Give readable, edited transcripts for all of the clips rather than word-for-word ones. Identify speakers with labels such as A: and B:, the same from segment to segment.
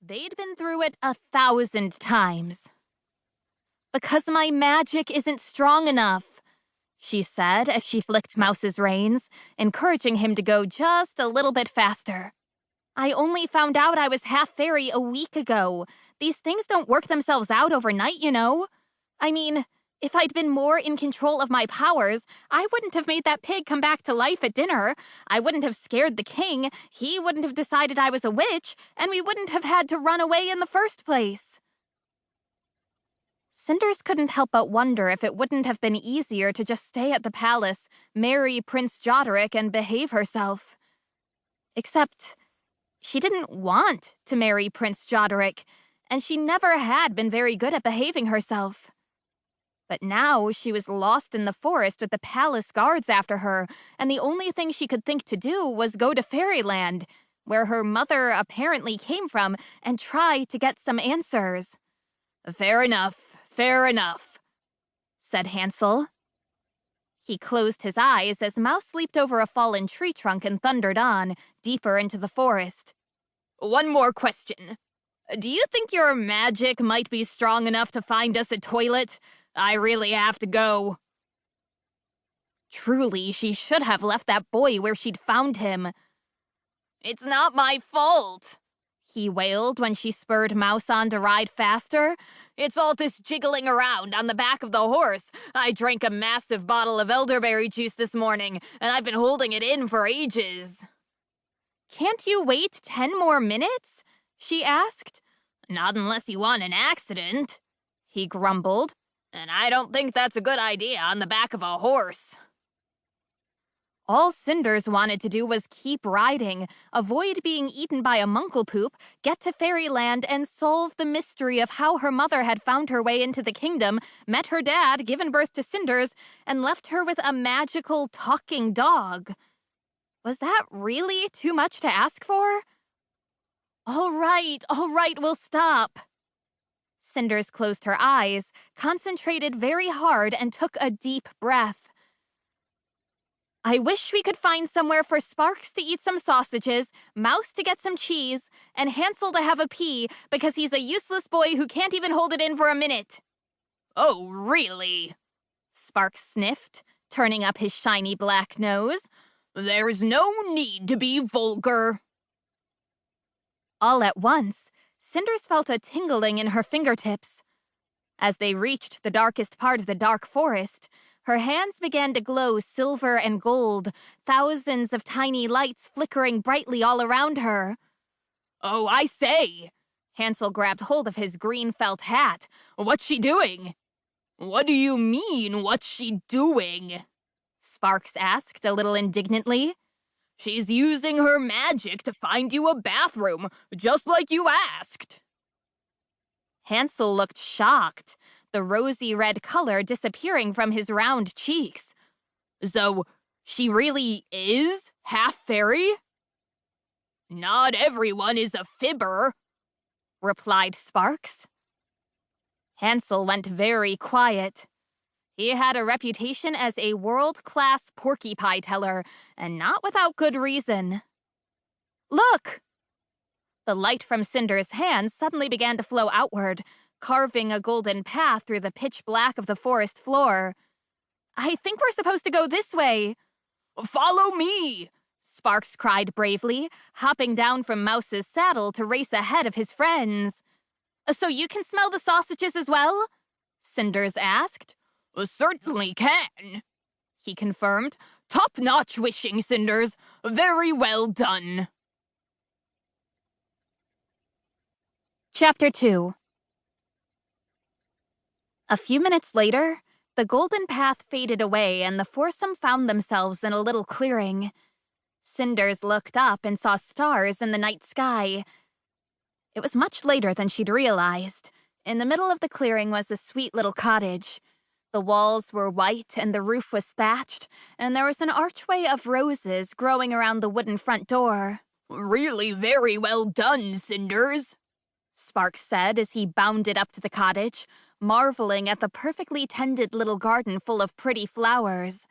A: They'd been through it 1,000 times. "Because my magic isn't strong enough," she said as she flicked Mouse's reins, encouraging him to go just a little bit faster. "I only found out I was half fairy a week ago. These things don't work themselves out overnight, you know. I mean, if I'd been more in control of my powers, I wouldn't have made that pig come back to life at dinner. I wouldn't have scared the king. He wouldn't have decided I was a witch, and we wouldn't have had to run away in the first place." Cinders couldn't help but wonder if it wouldn't have been easier to just stay at the palace, marry Prince Joderick, and behave herself. Except she didn't want to marry Prince Joderick, and she never had been very good at behaving herself. But now she was lost in the forest with the palace guards after her, and the only thing she could think to do was go to Fairyland, where her mother apparently came from, and try to get some answers. Fair enough, said Hansel. He closed his eyes as Mouse leaped over a fallen tree trunk and thundered on, deeper into the forest. "One more question. Do you think your magic might be strong enough to find us a toilet? I really have to go." Truly, she should have left that boy where she'd found him. "It's not my fault," he wailed when she spurred Mouse on to ride faster. "It's all this jiggling around on the back of the horse. I drank a massive bottle of elderberry juice this morning, and I've been holding it in for ages." "Can't you wait 10 more minutes?" she asked. "Not unless you want an accident," he grumbled. "And I don't think that's a good idea on the back of a horse." All Cinders wanted to do was keep riding, avoid being eaten by a munklepoop, get to Fairyland, and solve the mystery of how her mother had found her way into the kingdom, met her dad, given birth to Cinders, and left her with a magical talking dog. Was that really too much to ask for? All right, we'll stop." Cinders closed her eyes, concentrated very hard, and took a deep breath. "I wish we could find somewhere for Sparks to eat some sausages, Mouse to get some cheese, and Hansel to have a pee because he's a useless boy who can't even hold it in for a minute." "Oh, really?" Sparks sniffed, turning up his shiny black nose. "There's no need to be vulgar." All at once, Cinders felt a tingling in her fingertips. As they reached the darkest part of the dark forest, her hands began to glow silver and gold, thousands of tiny lights flickering brightly all around her. "Oh, I say!" Hansel grabbed hold of his green felt hat. "What's she doing?" "What do you mean, what's she doing?" Sparks asked a little indignantly. "She's using her magic to find you a bathroom, just like you asked." Hansel looked shocked, the rosy red color disappearing from his round cheeks. "So, she really is half fairy?" "Not everyone is a fibber," replied Sparks. Hansel went very quiet. He had a reputation as a world-class porky pie teller, and not without good reason. "Look!" The light from Cinders' hands suddenly began to flow outward, carving a golden path through the pitch black of the forest floor. "I think we're supposed to go this way." "Follow me!" Sparks cried bravely, hopping down from Mouse's saddle to race ahead of his friends. "So you can smell the sausages as well?" Cinders asked. "Certainly can," he confirmed. "Top-notch wishing, Cinders. Very well done." Chapter 2. A few minutes later, the golden path faded away and the foursome found themselves in a little clearing. Cinders looked up and saw stars in the night sky. It was much later than she'd realized. In the middle of the clearing was a sweet little cottage. The walls were white and the roof was thatched, and there was an archway of roses growing around the wooden front door. "Really very well done, Cinders," Sparks said as he bounded up to the cottage, marveling at the perfectly tended little garden full of pretty flowers.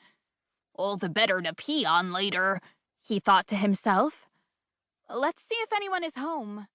A: "All the better to pee on later," he thought to himself. "Let's see if anyone is home."